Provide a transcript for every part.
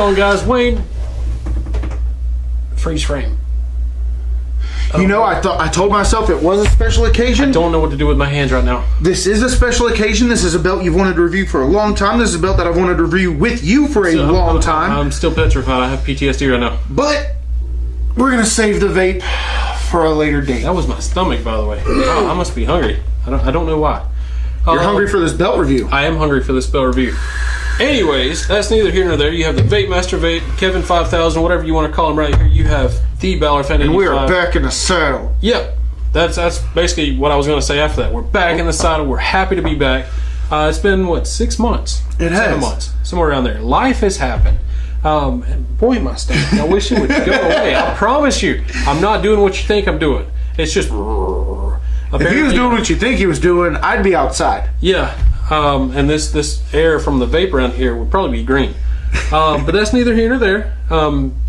on, guys. Wayne, freeze frame. I told myself it was a special occasion. I don't know what to do with my hands right now. This is a special occasion. This is a belt you've wanted to review for a long time. This is a belt that I've wanted to review with you for a long time. I'm still petrified. I have PTSD right now. But we're going to save the vape for a later date. That was my stomach, by the way. Wow, I must be hungry. I don't know why. You're hungry for this belt review. I am hungry for this belt review. Anyways, that's neither here nor there. You have the Vape Master Vape, Kevin 5000, whatever you want to call him right here. You have the Balor Fan 85. And we are back in the saddle. Yep. That's basically what I was going to say after that. We're back in the saddle. We're happy to be back. It's been, 6 months? It has. 7 months. Somewhere around there. Life has happened. And boy, my stomach. I wish it would go away. I promise you. I'm not doing what you think I'm doing. It's just... If he was doing what you think he was doing, I'd be outside. Yeah. And this air from the vape around here would probably be green. But that's neither here nor there.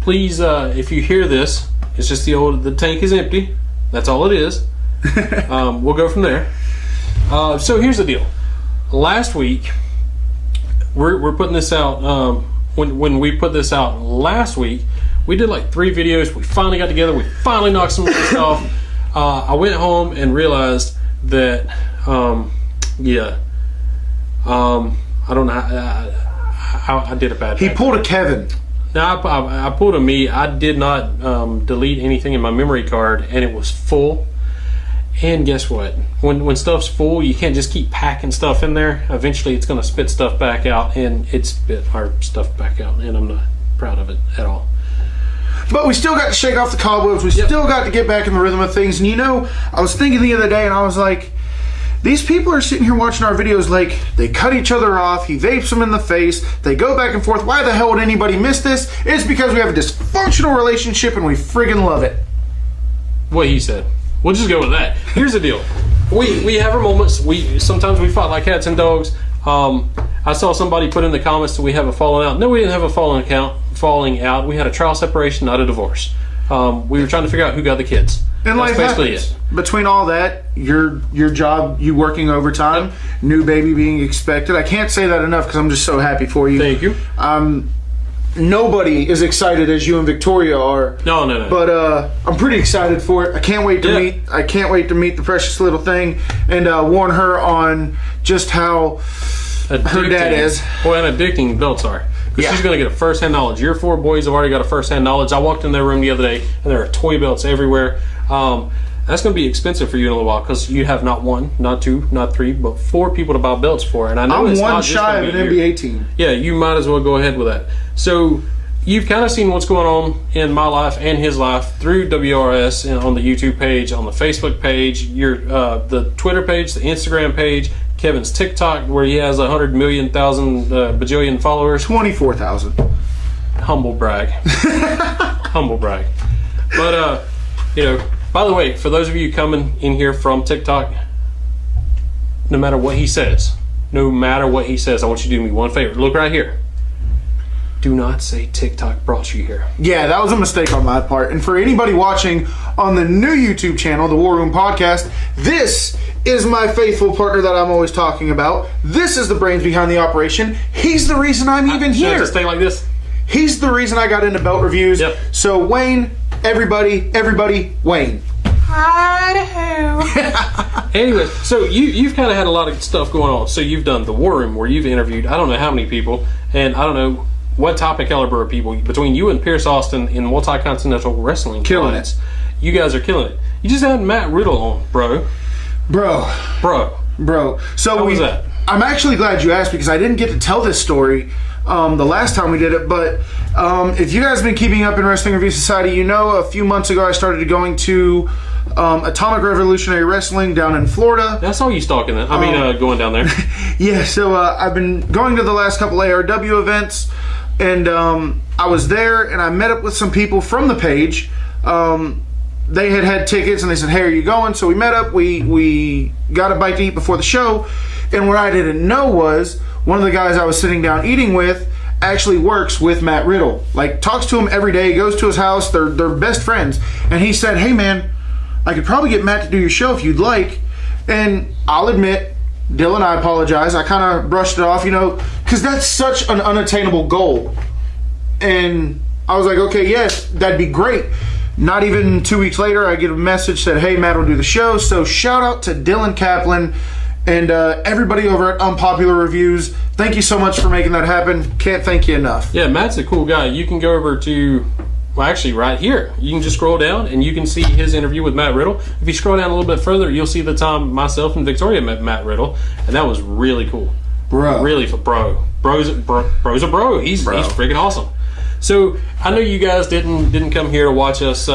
Please, if you hear this, it's just the tank is empty. That's all it is. We'll go from there. So here's the deal. Last week, we're putting this out. When we put this out last week, we did like 3 videos. We finally got together. We finally knocked some of this off. I went home and realized that, I don't know. I did a bad. He pulled a Kevin. No, I pulled a me. I did not delete anything in my memory card, and it was full. And guess what? When stuff's full, you can't just keep packing stuff in there. Eventually, it's going to spit stuff back out, and it spit our stuff back out, and I'm not proud of it at all. But we still got to shake off the cobwebs. We still got to get back in the rhythm of things. And I was thinking the other day, and I was like, these people are sitting here watching our videos like they cut each other off. He vapes them in the face. They go back and forth. Why the hell would anybody miss this? It's because we have a dysfunctional relationship and we friggin' love it. What he said. We'll just go with that. Here's the deal. We have our moments. Sometimes we fight like cats and dogs. I saw somebody put in the comments that we have a falling out. No, we didn't have a falling out. We had a trial separation, not a divorce. We were trying to figure out who got the kids. And that's basically happens. it. Between all that, your job, you working overtime, new baby being expected. I can't say that enough because I'm just so happy for you. Thank you. Nobody is excited as you and Victoria are. No. But I'm pretty excited for it. I can't wait to meet. I can't wait to meet the precious little thing and warn her on just how her dad is. Boy, and addicting belts are. Yeah. She's going to get a first-hand knowledge. Your 4 boys have already got a first-hand knowledge. I walked in their room the other day, and there are toy belts everywhere. That's going to be expensive for you in a little while because you have not 1, not 2, not 3, but 4 people to buy belts for. And I know I'm one shy of an NBA team. Yeah, you might as well go ahead with that. So you've kind of seen what's going on in my life and his life through WRS and on the YouTube page, on the Facebook page, the Twitter page, the Instagram page, Kevin's TikTok, where he has 100 million, bajillion followers. 24,000. Humble brag. Humble brag. But, by the way, for those of you coming in here from TikTok, no matter what he says, I want you to do me one favor. Look right here. Do not say TikTok brought you here. Yeah, that was a mistake on my part. And for anybody watching on the new YouTube channel, the War Room Podcast, this is my faithful partner that I'm always talking about. This is the brains behind the operation. He's the reason I'm even here. Should I just stay like this? He's the reason I got into belt reviews. Yep. So Wayne, everybody, Wayne. Anyway, so you've kind of had a lot of stuff going on. So you've done the War Room where you've interviewed I don't know how many people, and I don't know what topic caliber of people. Between you and Pierce Austin in Multi-Continental Wrestling, killing it. You guys are killing it. You just had Matt Riddle on, bro. So how was that? I'm actually glad you asked because I didn't get to tell this story the last time we did it. But if you guys have been keeping up in Wrestling Review Society, a few months ago I started going to Atomic Revolutionary Wrestling down in Florida. That's all you stalking that. Going down there. Yeah, so I've been going to the last couple ARW events, and I was there, and I met up with some people from the page. They had tickets, and they said, "Hey, are you going?" So we met up. We got a bite to eat before the show, and what I didn't know was one of the guys I was sitting down eating with actually works with Matt Riddle. Like, talks to him every day, goes to his house. They're best friends, and he said, "Hey, man, I could probably get Matt to do your show if you'd like." And I'll admit, Dylan, I apologize. I kind of brushed it off, because that's such an unattainable goal. And I was like, okay, yes, that'd be great. Not even 2 weeks later, I get a message said, hey, Matt will do the show. So shout out to Dylan Kaplan and everybody over at Unpopular Reviews. Thank you so much for making that happen. Can't thank you enough. Yeah, Matt's a cool guy. You can go over to, well, actually right here. You can just scroll down and you can see his interview with Matt Riddle. If you scroll down a little bit further, you'll see the time myself and Victoria met Matt Riddle, and that was really cool. Bro. Really, bro's a bro. He's freaking awesome. So I know you guys didn't come here to watch us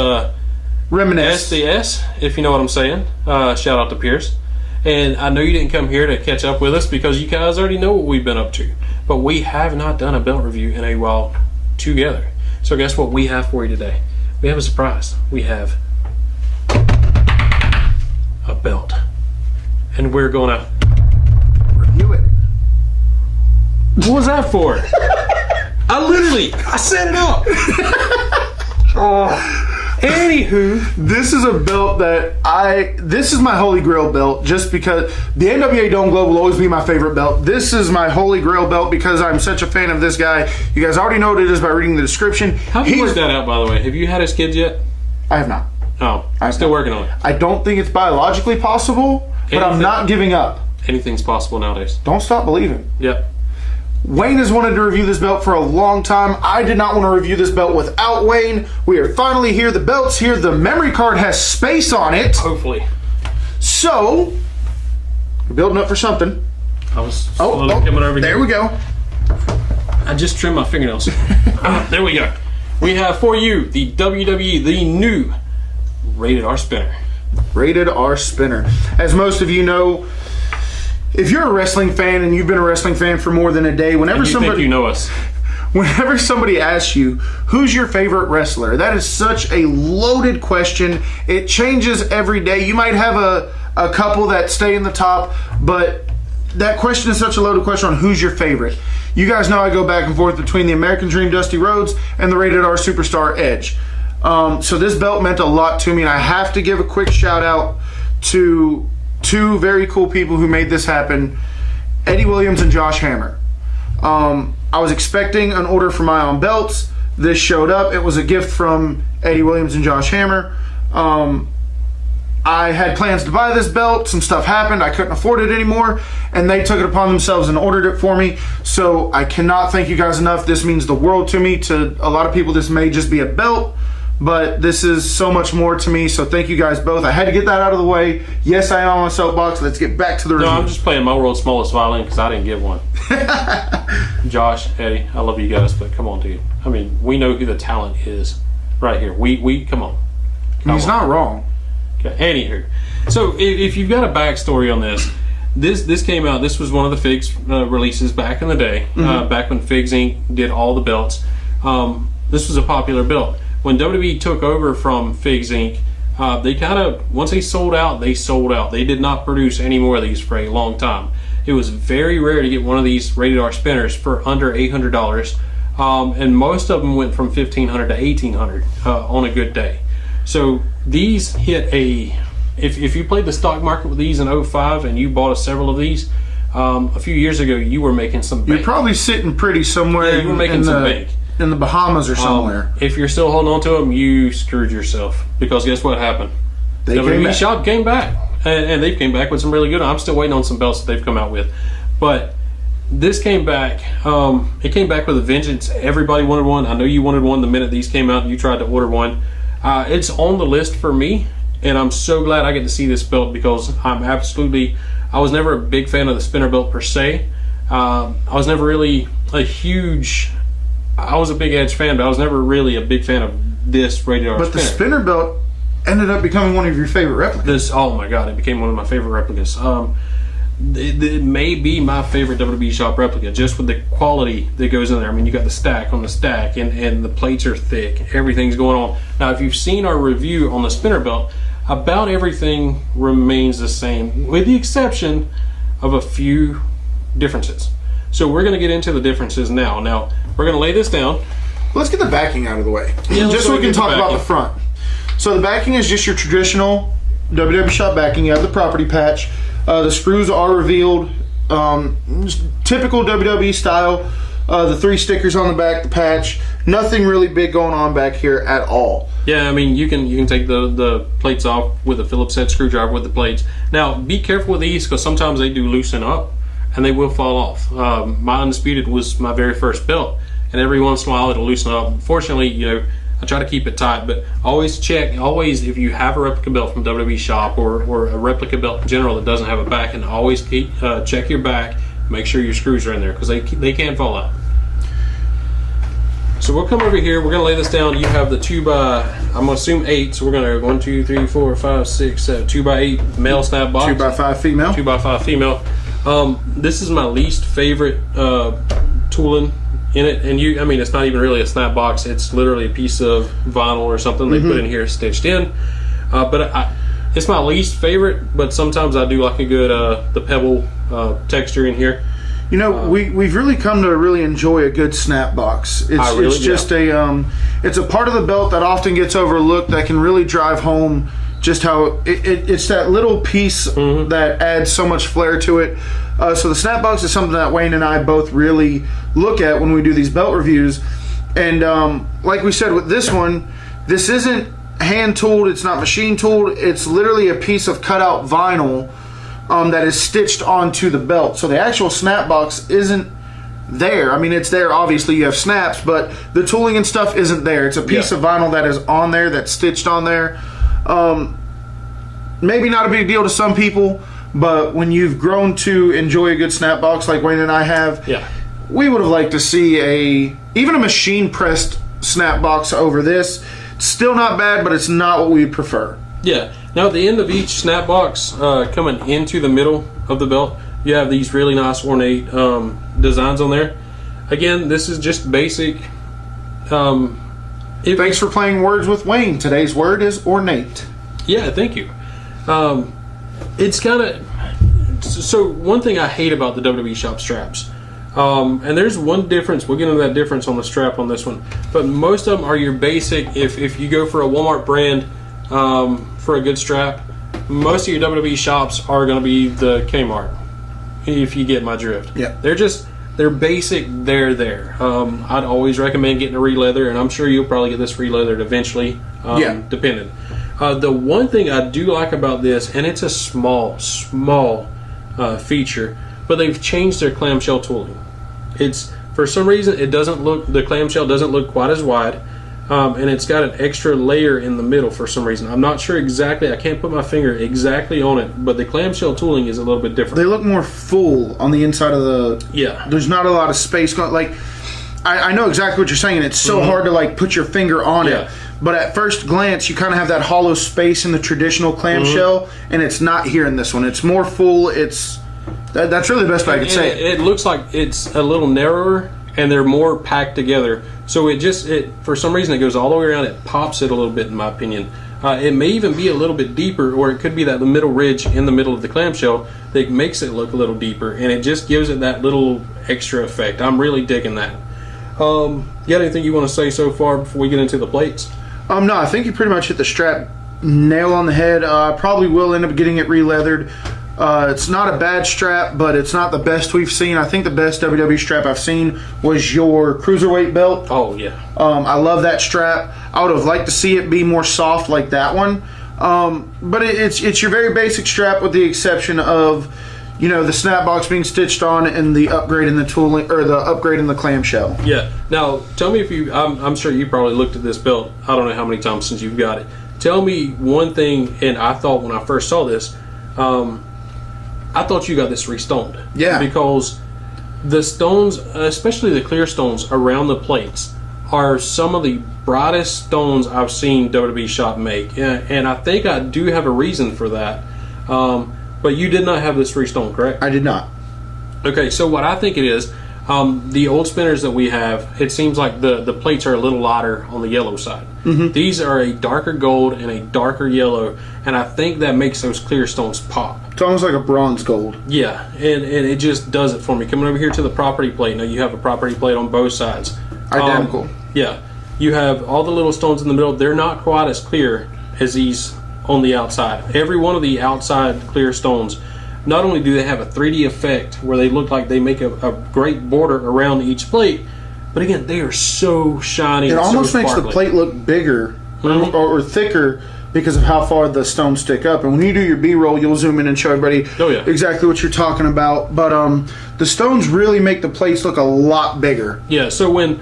reminisce. SDS, if you know what I'm saying. Shout out to Pierce. And I know you didn't come here to catch up with us because you guys already know what we've been up to. But we have not done a belt review in a while together. So guess what we have for you today? We have a surprise. We have a belt. And we're going to review it. What was that for? I set it up. Anywho, this is a belt that this is my holy grail belt just because the NWA Dome Globe will always be my favorite belt. This is my holy grail belt because I'm such a fan of this guy. You guys already know what it is by reading the description. How have you worked that out, by the way? Have you had his kids yet? I have not. Oh, I'm still working on it. I don't think it's biologically possible, but I'm not giving up. Anything's possible nowadays. Don't stop believing. Yep. Wayne has wanted to review this belt for a long time. I did not want to review this belt without Wayne. We are finally here. The belt's here. The memory card has space on it. Hopefully. So, we're building up for something. I was slowly coming over here. There we go. I just trimmed my fingernails. There we go. We have for you the WWE, the new Rated R Spinner. Rated R Spinner. As most of you know, if you're a wrestling fan and you've been a wrestling fan for more than a day, whenever think you know us. Whenever somebody asks you, who's your favorite wrestler? That is such a loaded question. It changes every day. You might have a couple that stay in the top, but that question is such a loaded question on who's your favorite. You guys know I go back and forth between the American Dream Dusty Rhodes and the Rated R Superstar Edge. So this belt meant a lot to me, and I have to give a quick shout out to two very cool people who made this happen, Eddie Williams and Josh Hammer. I was expecting an order for my own belts. This showed up. It was a gift from Eddie Williams and Josh Hammer. I had plans to buy this belt. Some stuff happened. I couldn't afford it anymore, and they took it upon themselves and ordered it for me. So I cannot thank you guys enough. This means the world to me. To a lot of people, this may just be a belt, but this is so much more to me, so thank you guys both. I had to get that out of the way. Yes, I am on my soapbox. Let's get back to the review. No, I'm just playing my world's smallest violin because I didn't get one. Josh, Eddie, I love you guys, but come on, dude. I mean, we know who the talent is right here. We come on. He's not wrong. Okay. Anywho, so if you've got a backstory on this came out. This was one of the Figs releases back in the day, back when Figs Inc. did all the belts. This was a popular belt. When WWE took over from Figs Inc., they kind of, once they sold out, they sold out. They did not produce any more of these for a long time. It was very rare to get one of these Rated R spinners for under $800, and most of them went from $1,500 to $1,800 on a good day. So these hit if you played the stock market with these in 2005 and you bought several of these, a few years ago, you were making some bank. You're probably sitting pretty somewhere. Yeah, you were making some bank. In the Bahamas or somewhere. If you're still holding on to them, you screwed yourself. Because guess what happened? WWE Shop came back. And they came back with some really good. I'm still waiting on some belts that they've come out with. But this came back. It came back with a vengeance. Everybody wanted one. I know you wanted one the minute these came out and you tried to order one. It's on the list for me. And I'm so glad I get to see this belt because I was never a big fan of the spinner belt per se. I was never really I was a big Edge fan, but I was never really a big fan of this Rated R spinner. But the spinner belt ended up becoming one of your favorite replicas. Oh my god, it became one of my favorite replicas. It may be my favorite WWE Shop replica, just with the quality that goes in there. I mean, you got the stack on the stack, and the plates are thick. Everything's going on. Now, if you've seen our review on the spinner belt, about everything remains the same, with the exception of a few differences. So we're going to get into the differences now. Now, we're going to lay this down. Let's get the backing out of the way. Yeah, just so we can talk about the front. So the backing is just your traditional WWE Shop backing. You have the property patch. The screws are revealed. Just typical WWE style. The 3 stickers on the back, the patch. Nothing really big going on back here at all. Yeah, I mean, you can take the plates off with a Phillips head screwdriver with the plates. Now, be careful with these because sometimes they do loosen up and they will fall off. My Undisputed was my very first belt, and every once in a while it'll loosen up. Fortunately, you know, I try to keep it tight, but always check. Always, if you have a replica belt from WWE shop or a replica belt in general that doesn't have a back, and always check your back. Make sure your screws are in there because they can fall out. So we'll come over here. We're gonna lay this down. You have the 2x, I'm gonna assume 8. So we're gonna 1, 2, 3, 4, 5, 6, 7, 2x8 male snap box. 2x5 female. 2x5 female. This is my least favorite tooling in it, and I mean, it's not even really a snap box. It's literally a piece of vinyl or something they put in here stitched in. But it's my least favorite. But sometimes I do like a good the pebble texture in here. You know, we've really come to really enjoy a good snap box. It's just it's a part of the belt that often gets overlooked that can really drive home just how it's that little piece that adds so much flair to it. So the snap box is something that Wayne and I both really look at when we do these belt reviews. And like we said with this one, this isn't hand tooled, it's not machine tooled, it's literally a piece of cutout vinyl that is stitched onto the belt. So the actual snap box isn't there. I mean, it's there, obviously you have snaps, but the tooling and stuff isn't there. It's a piece of vinyl that is on there, that's stitched on there. Maybe not a big deal to some people, but when you've grown to enjoy a good snap box like Wayne and I have, we would have liked to see even a machine pressed snap box over this. It's still not bad, but it's not what we prefer. Yeah. Now at the end of each snap box, coming into the middle of the belt, you have these really nice ornate designs on there. Again, this is just basic. Thanks for playing words with Wayne. Today's word is ornate. Yeah, thank you. It's kind of... So one thing I hate about the WWE shop straps, and there's one difference, we'll get into that difference on the strap on this one, but most of them are your basic, if you go for a Walmart brand for a good strap, most of your WWE shops are going to be the Kmart, if you get my drift. Yeah. They're basic, they're there. I'd always recommend getting a re-leather, and I'm sure you'll probably get this re-leathered eventually, depending. The one thing I do like about this, and it's a small feature, but they've changed their clamshell tooling. It's, for some reason, the clamshell doesn't look quite as wide, and it's got an extra layer in the middle for some reason. I'm not sure exactly, I can't put my finger exactly on it, but the clamshell tooling is a little bit different. They look more full on the inside of the... Yeah. There's not a lot of space going, like, I know exactly what you're saying. It's so hard to, like, put your finger on it. But at first glance, you kind of have that hollow space in the traditional clamshell, and it's not here in this one. It's more full. That's really the best way I could say it. It looks like it's a little narrower, and they're more packed together. So for some reason, it goes all the way around. It pops it a little bit, in my opinion. It may even be a little bit deeper, or it could be that the middle ridge in the middle of the clamshell that makes it look a little deeper, and it just gives it that little extra effect. I'm really digging that. You got anything you want to say so far before we get into the plates? No, I think you pretty much hit the strap nail on the head. Probably will end up getting it re-leathered. It's not a bad strap, but it's not the best we've seen. I think the best WWE strap I've seen was your Cruiserweight belt. Oh, yeah. I love that strap. I would have liked to see it be more soft like that one. But it's your very basic strap with the exception of, you know, the snap box being stitched on and the upgrade in the tooling, or the upgrade in the clamshell. Yeah. Now, tell me if you, I'm sure you probably looked at this belt, I don't know how many times since you've got it. Tell me one thing, and I thought when I first saw this, I thought you got this restoned. Yeah. Because the stones, especially the clear stones around the plates, are some of the brightest stones I've seen WWE shop make. And I think I do have a reason for that. But you did not have this restone, correct? I did not. Okay, so what I think it is, the old spinners that we have, it seems like the plates are a little lighter on the yellow side. These are a darker gold and a darker yellow, and I think that makes those clear stones pop. It's almost like a bronze gold. Yeah, and it just does it for me. Coming over here to the property plate, now you have a property plate on both sides. Identical. Yeah, you have all the little stones in the middle. They're not quite as clear as these on the outside. Every one of the outside clear stones not only do they have a 3D effect where they look like they make a great border around each plate, but again, they are so shiny. It almost makes the sparkly. plate look bigger or thicker because of how far the stones stick up. And when you do your B-roll, you'll zoom in and show everybody exactly what you're talking about. But the stones really make the plates look a lot bigger. Yeah, so when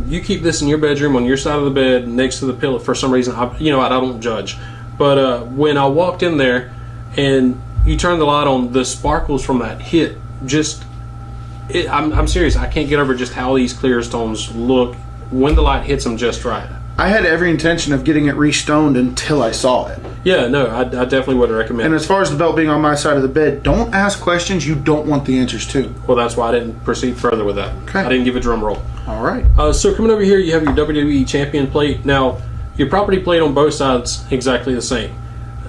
you keep this in your bedroom on your side of the bed next to the pillow, for some reason, I don't judge. But when I walked in there and you turn the light on, the sparkles from that hit I'm serious. I can't get over just how these clear stones look when the light hits them just right. I had every intention of getting it re-stoned until I saw it. Yeah, no, I definitely would recommend And it. as far as the belt being on my side of the bed, don't ask questions you don't want the answers to. Well, that's why I didn't proceed further with that. Okay. I didn't give a drum roll. All right. So coming over here, you have your WWE Champion plate. Now, your property plate on both sides exactly the same.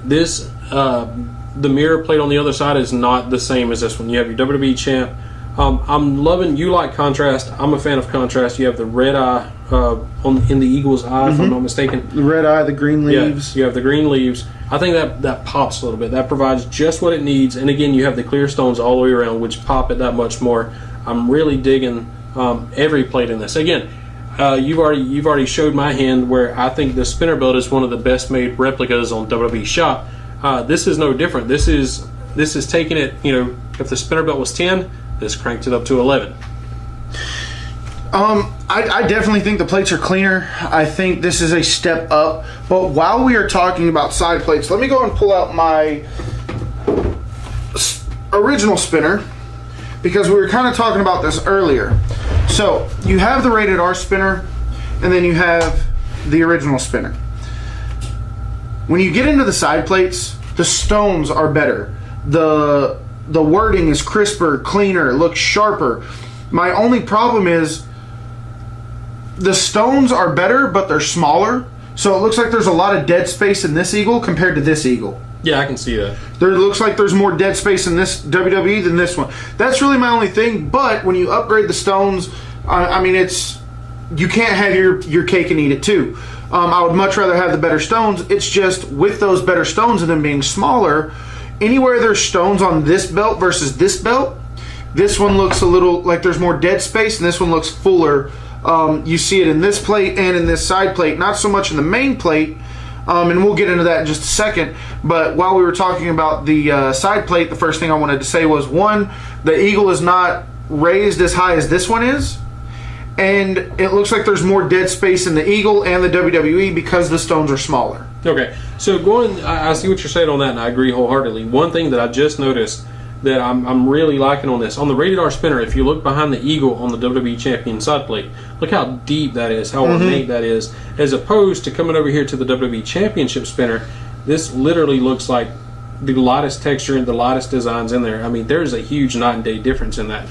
This, the mirror plate on the other side is not the same as this one. You have your WWE Champ. I'm loving, you like contrast. I'm a fan of contrast. You have the red eye in the eagle's eye, if I'm not mistaken. The red eye, the green leaves. Yeah, you have the green leaves. I think that pops a little bit. That provides just what it needs. And again, you have the clear stones all the way around, which pop it that much more. I'm really digging every plate in this. Again, you've already showed my hand where I think the spinner belt is one of the best made replicas on WWE Shop. This is no different. This is taking it. If the spinner belt was 10. This cranked it up to 11. I definitely think the plates are cleaner. I think this is a step up. But while we are talking about side plates, let me go and pull out my original spinner, because we were kind of talking about this earlier. So you have the rated R spinner, and then you have the original spinner. When you get into the side plates, the stones are better. The wording is crisper, cleaner, looks sharper. My only problem is the stones are better, but they're smaller. So it looks like there's a lot of dead space in this eagle compared to this eagle. Yeah, I can see that. There looks like there's more dead space in this WWE than this one. That's really my only thing. But when you upgrade the stones, I mean, you can't have your cake and eat it too. I would much rather have the better stones. It's just with those better stones and them being smaller, anywhere there's stones on this belt versus this belt, this one looks a little like there's more dead space, and this one looks fuller. You see it in this plate and in this side plate, not so much in the main plate, and we'll get into that in just a second. But while we were talking about the side plate, the first thing I wanted to say was, one, the eagle is not raised as high as this one is, and it looks like there's more dead space in the eagle and the WWE because the stones are smaller. Okay, so I see what you're saying on that, and I agree wholeheartedly. One thing that I just noticed that I'm really liking on this, on the rated R spinner, if you look behind the eagle on the WWE Champion side plate, look how deep that is, how ornate that is, as opposed to coming over here to the WWE Championship spinner. This literally looks like the lightest texture and the lightest designs in there. I mean, there's a huge night and day difference in that.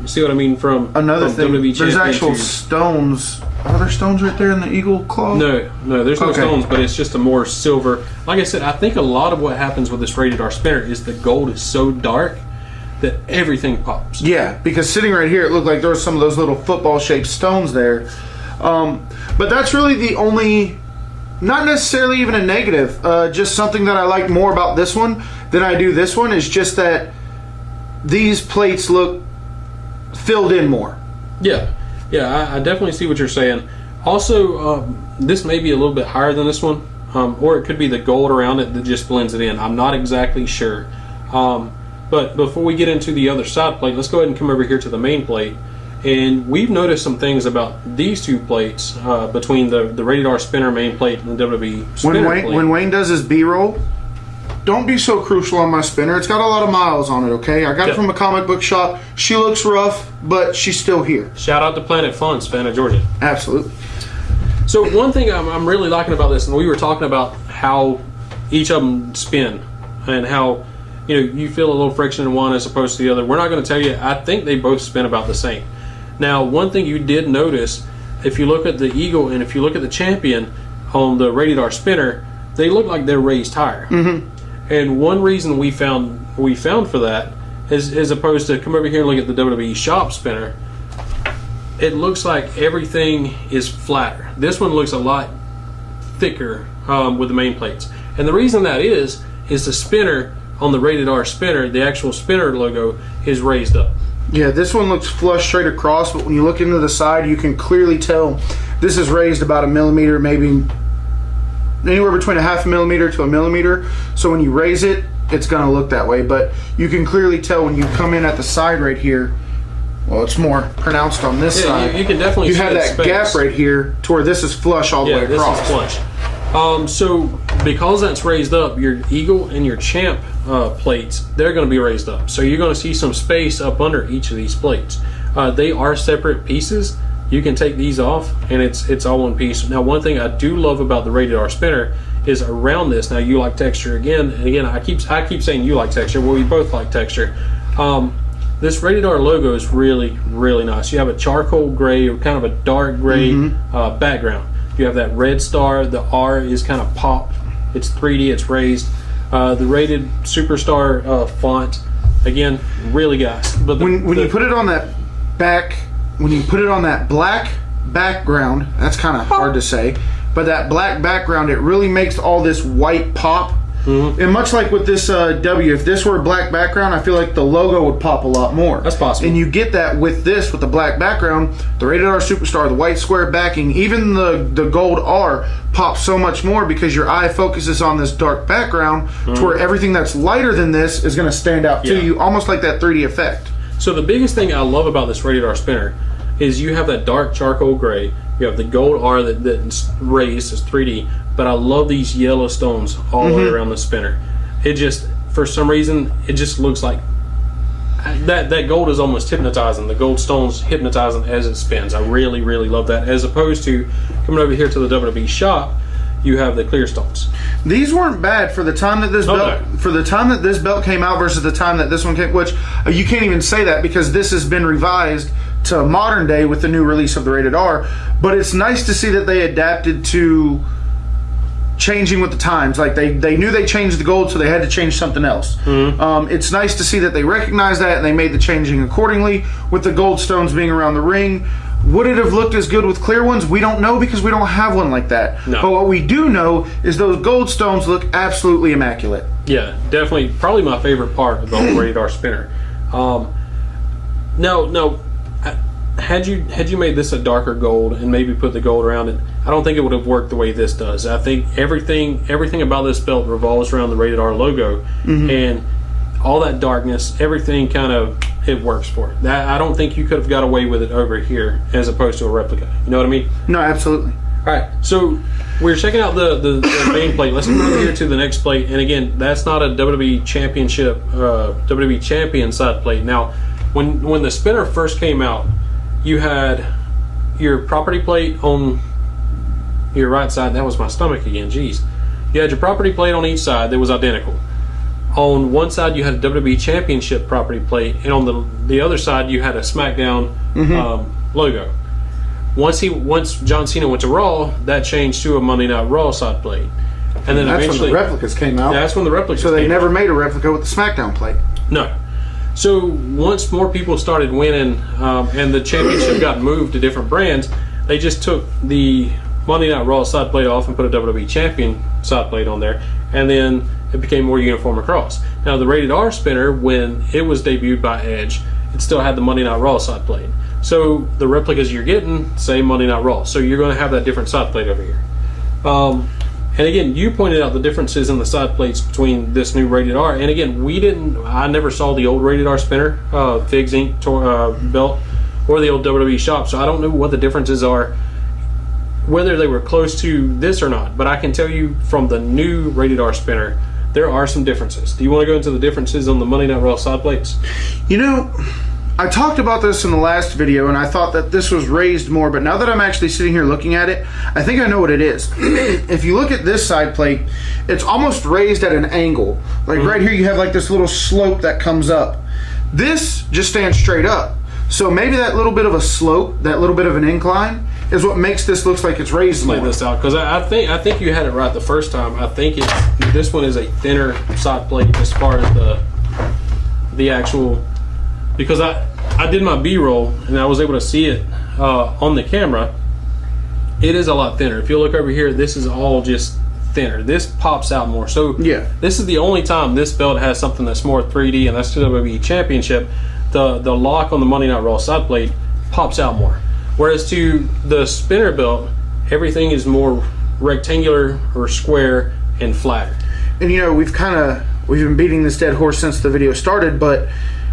See what I mean? From thing, WWE there's Champion actual to, stones. Are there stones right there in the eagle claw? No, there's no stones, but it's just a more silver. Like I said, I think a lot of what happens with this rated R spinner is the gold is so dark that everything pops. Yeah, because sitting right here, it looked like there was some of those little football-shaped stones there. But that's really the only, not necessarily even a negative, just something that I like more about this one than I do this one is just that these plates look filled in more. Yeah, I definitely see what you're saying. Also, this may be a little bit higher than this one, or it could be the gold around it that just blends it in. I'm not exactly sure. But before we get into the other side plate, let's go ahead and come over here to the main plate. And we've noticed some things about these two plates between the rated R spinner main plate and the WWE spinner plate. When Wayne does his B-roll, don't be so crucial on my spinner. It's got a lot of miles on it, okay? I got it from a comic book shop. She looks rough, but she's still here. Shout out to Planet Fun, Savannah, Georgia. Absolutely. So one thing I'm really liking about this, and we were talking about how each of them spin and how you feel a little friction in one as opposed to the other. We're not going to tell you. I think they both spin about the same. Now, one thing you did notice, if you look at the Eagle and if you look at the Champion on the rated R spinner, they look like they're raised higher. Mm-hmm. And one reason we found for that is, as opposed to come over here and look at the WWE Shop spinner, it looks like everything is flatter. This one looks a lot thicker with the main plates. And the reason that is the spinner on the Rated R spinner, the actual spinner logo is raised up. Yeah, this one looks flush straight across, but when you look into the side, you can clearly tell this is raised about a millimeter, maybe anywhere between a half a millimeter to a millimeter. So when you raise it, it's going to look that way. But you can clearly tell when you come in at the side right here, well, it's more pronounced on this side. You can definitely you see have that space. gap right here to where this is flush all the way across. This is flush. So because that's raised up, your Eagle and your Champ plates, they're going to be raised up. So you're going to see some space up under each of these plates. They are separate pieces. You can take these off, and it's all one piece. Now, one thing I do love about the Rated R spinner is around this. Now, you like texture again, and again, I keep saying you like texture. Well, we both like texture. This Rated R logo is really, really nice. You have a charcoal gray or kind of a dark gray background. You have that red star. The R is kind of popped. It's 3D. It's raised. The Rated Superstar font, again, really nice. But when you put it on that back, when you put it on that black background, that's kind of hard to say, but that black background, it really makes all this white pop. And much like with this W, if this were a black background, I feel like the logo would pop a lot more. That's possible. And you get that with this, with the black background, the Rated R Superstar, the white square backing, even the gold R pops so much more because your eye focuses on this dark background to where everything that's lighter than this is going to stand out to you, almost like that 3D effect. So the biggest thing I love about this Rated R spinner is you have that dark charcoal gray. You have the gold R that's raised as 3D, but I love these yellow stones all the way around the spinner. It just, for some reason, it just looks like that gold is almost hypnotizing. The gold stones hypnotizing as it spins. I really, really love that. As opposed to coming over here to the WWE shop, you have the clear stones. These weren't bad for the time that this belt came out versus the time that this one came. Which you can't even say that because this has been revised to modern day with the new release of the Rated R. But it's nice to see that they adapted to changing with the times. Like they knew they changed the gold, so they had to change something else. It's nice to see that they recognized that and they made the changing accordingly. With the gold stones being around the ring, would it have looked as good with clear ones? We don't know because we don't have one like that. No. But what we do know is those gold stones look absolutely immaculate. Yeah, definitely. Probably my favorite part of the whole Rated R spinner. No. Had you made this a darker gold and maybe put the gold around it, I don't think it would have worked the way this does. I think everything about this belt revolves around the Rated R logo, and all that darkness, everything it works for it. I don't think you could have got away with it over here as opposed to a replica. You know what I mean? No, absolutely. All right, so we're checking out the main plate. Let's move over here to the next plate. And again, that's not a WWE Championship, WWE Champion side plate. Now, when the spinner first came out, you had your property plate on your right side. That was my stomach again, jeez. You had your property plate on each side that was identical. On one side you had a WWE Championship property plate, and on the other side you had a SmackDown logo. Once John Cena went to Raw, that changed to a Monday Night Raw side plate. And then that's eventually when the replicas came out. That's when the replicas So they came never out. made a replica with the SmackDown plate. No. So once more people started winning and the championship got moved to different brands, they just took the Monday Night Raw side plate off and put a WWE Champion side plate on there, and then it became more uniform across. Now the Rated R spinner, when it was debuted by Edge, it still had the Monday Night Raw side plate. So the replicas you're getting say Monday Night Raw, so you're going to have that different side plate over here. And again, you pointed out the differences in the side plates between this new Rated R. And again, I never saw the old Rated R spinner, Figs Inc. belt, or the old WWE shop, so I don't know what the differences are, whether they were close to this or not. But I can tell you from the new Rated R spinner, there are some differences. Do you want to go into the differences on the Monday Night Raw side plates? You know, I talked about this in the last video, and I thought that this was raised more, but now that I'm actually sitting here looking at it, I think I know what it is. If you look at this side plate, it's almost raised at an angle. Like right here, you have like this little slope that comes up. This just stands straight up. So maybe that little bit of a slope, that little bit of an incline, is what makes this look like it's raised more. Lay this out, because I think you had it right the first time. I think this one is a thinner side plate as far as the actual. Because I did my B-roll and I was able to see it on the camera. It is a lot thinner. If you look over here, this is all just thinner. This pops out more. So Yeah. this is the only time this belt has something that's more 3D, and that's the WWE Championship. The lock on the Monday Night Raw side plate pops out more. Whereas to the spinner belt, everything is more rectangular or square and flatter. And we've been beating this dead horse since the video started, but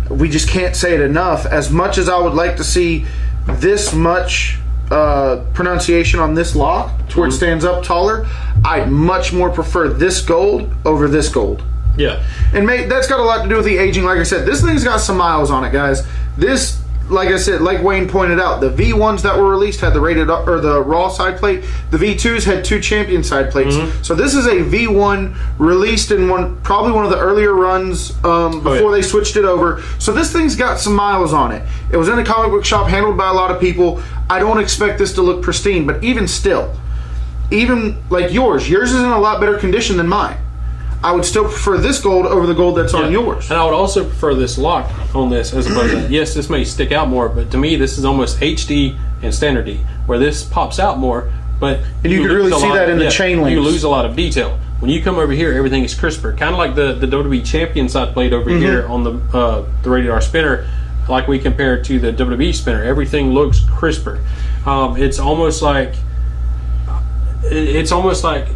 we just can't say it enough. As much as I would like to see this much pronunciation on this lock to where it stands up taller, I'd much more prefer this gold over this gold. Yeah. And that's got a lot to do with the aging. Like I said, this thing's got some miles on it, guys. This, like I said, like Wayne pointed out, the V1s that were released had the the Raw side plate. The V2s had 2 Champion side plates. So this is a V1 released in probably one of the earlier runs before they switched it over. So this thing's got some miles on it. It was in a comic book shop, handled by a lot of people. I don't expect this to look pristine, but even still, even like yours is in a lot better condition than mine. I would still prefer this gold over the gold that's on yours. And I would also prefer this lock on this as opposed to, yes, this may stick out more, but to me, this is almost HD and standard D, where this pops out more, but and you can really see that in the chain links. You lose a lot of detail. When you come over here, everything is crisper. Kind of like the WWE Champion side plate over here on the Rated R spinner, like we compared to the WWE spinner. Everything looks crisper. It's almost like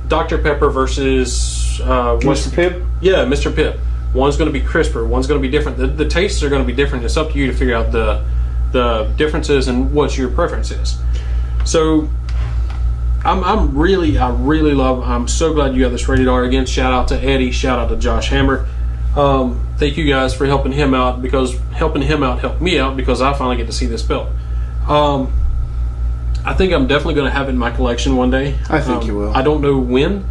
Dr. Pepper versus Mr. Pibb? Yeah, Mr. Pibb. One's going to be crisper. One's going to be different. The tastes are going to be different. It's up to you to figure out the differences and what your preference is. So I really love. I'm so glad you got this Rated R. Again, shout out to Eddie. Shout out to Josh Hammer. Thank you guys for helping him out, because helping him out helped me out, because I finally get to see this belt. I think I'm definitely going to have it in my collection one day. I think you will. I don't know when,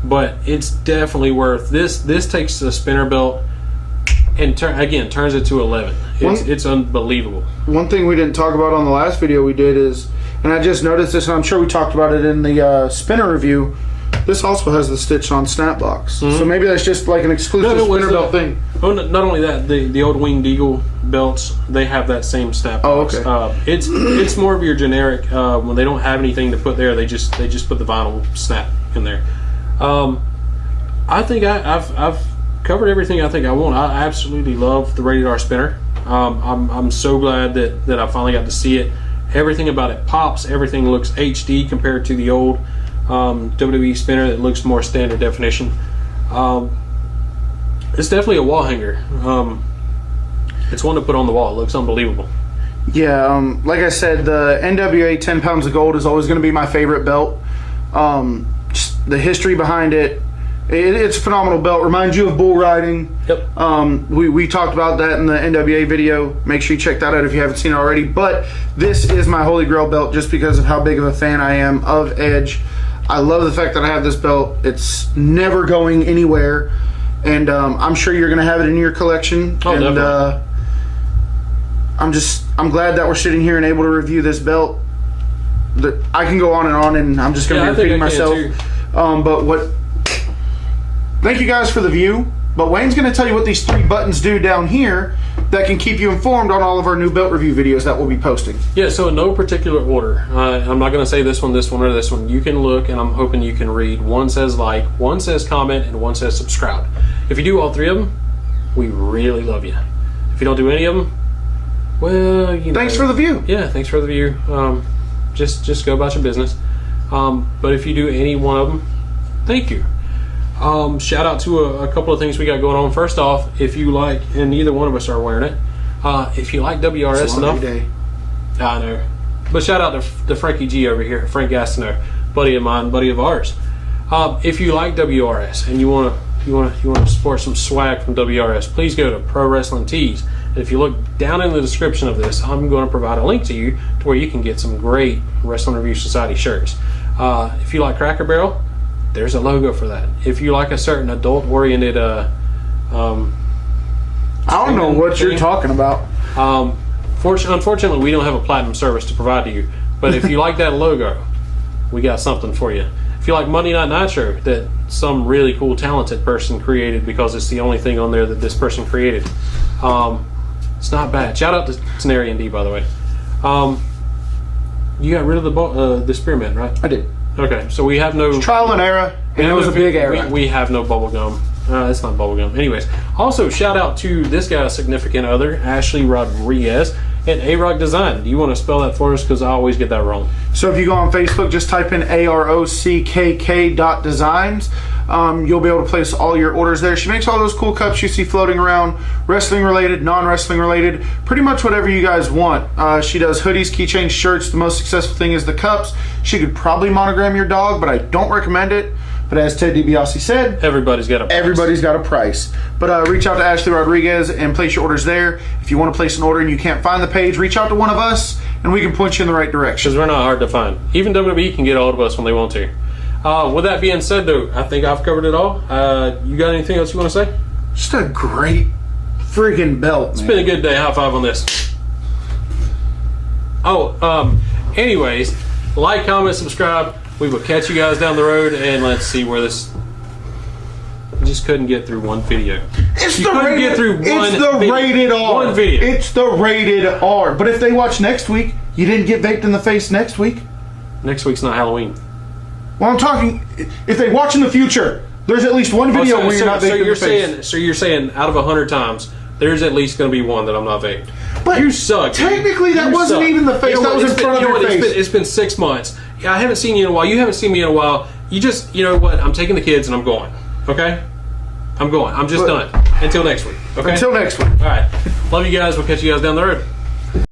but it's definitely worth this. This takes the spinner belt and turns it to 11. It's unbelievable. One thing we didn't talk about on the last video we did is, and I just noticed this, and I'm sure we talked about it in the spinner review, this also has the stitch on snap box. So maybe that's just like an exclusive spinner belt thing. Oh, not only that, the old Winged Eagle belts, they have that same snap box. Oh, okay. It's more of your generic, when they don't have anything to put there, they just put the vinyl snap in there. I think I've covered everything I think I want. I absolutely love the Rated R spinner. I'm so glad that I finally got to see it. Everything about it pops. Everything looks HD compared to the old WWE spinner that looks more standard definition. It's definitely a wall hanger. It's one to put on the wall. It looks unbelievable. Yeah, like I said, the NWA 10 pounds of gold is always going to be my favorite belt. Just the history behind it, it's a phenomenal belt. Reminds you of bull riding. Yep. We talked about that in the NWA video. Make sure you check that out if you haven't seen it already. But this is my holy grail belt just because of how big of a fan I am of Edge. I love the fact that I have this belt. It's never going anywhere. And I'm sure you're going to have it in your collection. Oh, and definitely. I'm glad that we're sitting here and able to review this belt. I can go on, and I'm just going to be repeating myself. Thank you guys for the view. But Wayne's going to tell you what these 3 buttons do down here that can keep you informed on all of our new belt review videos that we'll be posting. Yeah, so in no particular order. I'm not going to say this one, or this one. You can look, and I'm hoping you can read. One says like, one says comment, and one says subscribe. If you do all 3 of them, we really love you. If you don't do any of them, well, thanks for the view. Yeah, thanks for the view. Just go about your business. But if you do any one of them, thank you. Shout out to a couple of things we got going on. First off, if you like, and neither one of us are wearing it, if you like WRS enough, I know. But shout out to Frankie G over here, Frank Gastineau, buddy of mine, buddy of ours. If you like WRS and you want to support some swag from WRS, please go to Pro Wrestling Tees. And if you look down in the description of this, I'm going to provide a link to you to where you can get some great Wrestling Review Society shirts. If you like Cracker Barrel, there's a logo for that. If you like a certain adult-oriented, I don't know what you're talking about. Unfortunately, we don't have a platinum service to provide to you. But if you like that logo, we got something for you. If you like Monday Night Nitro that some really cool, talented person created because it's the only thing on there that this person created, it's not bad. Shout out to Tenarian D, by the way. You got rid of the spearman, right? I did. Okay, so we have no Trial and error, and it was a big error. We have no bubble gum. It's not bubble gum. Anyways, also shout out to this guy's significant other, Ashley Rodriguez at A-Rock Design. Do you want to spell that for us? Because I always get that wrong. So if you go on Facebook, just type in AROCKK.designs. You'll be able to place all your orders there. She makes all those cool cups you see floating around, wrestling related, non-wrestling related, pretty much whatever you guys want. She does hoodies, keychains, shirts. The most successful thing is the cups. She could probably monogram your dog, but I don't recommend it. But as Ted DiBiase said, everybody's got a price. But reach out to Ashley Rodriguez and place your orders there. If you want to place an order and you can't find the page, reach out to one of us and we can point you in the right direction. Because we're not hard to find. Even WWE can get a hold of us when they want to. With that being said, though, I think I've covered it all. You got anything else you want to say? Just a great friggin' belt, man. It's been a good day. High five on this. Anyways, like, comment, subscribe. We will catch you guys down the road, and let's see where this. I just couldn't get through one video. It's the rated R. One video. It's the rated R. But if they watch next week, you didn't get vaped in the face next week. Next week's not Halloween. Well, I'm talking. If they watch in the future, there's at least one video where you're not vaped in the face. So you're saying out of 100 times, there's at least going to be one that I'm not vaped. But you suck. Technically, that wasn't even the face. That was in front of your face. It's been 6 months. I haven't seen you in a while. You haven't seen me in a while. You just, you know what? I'm taking the kids and I'm going. Okay? I'm going. I'm just done. Until next week. Okay? Until next week. All right. Love you guys. We'll catch you guys down the road.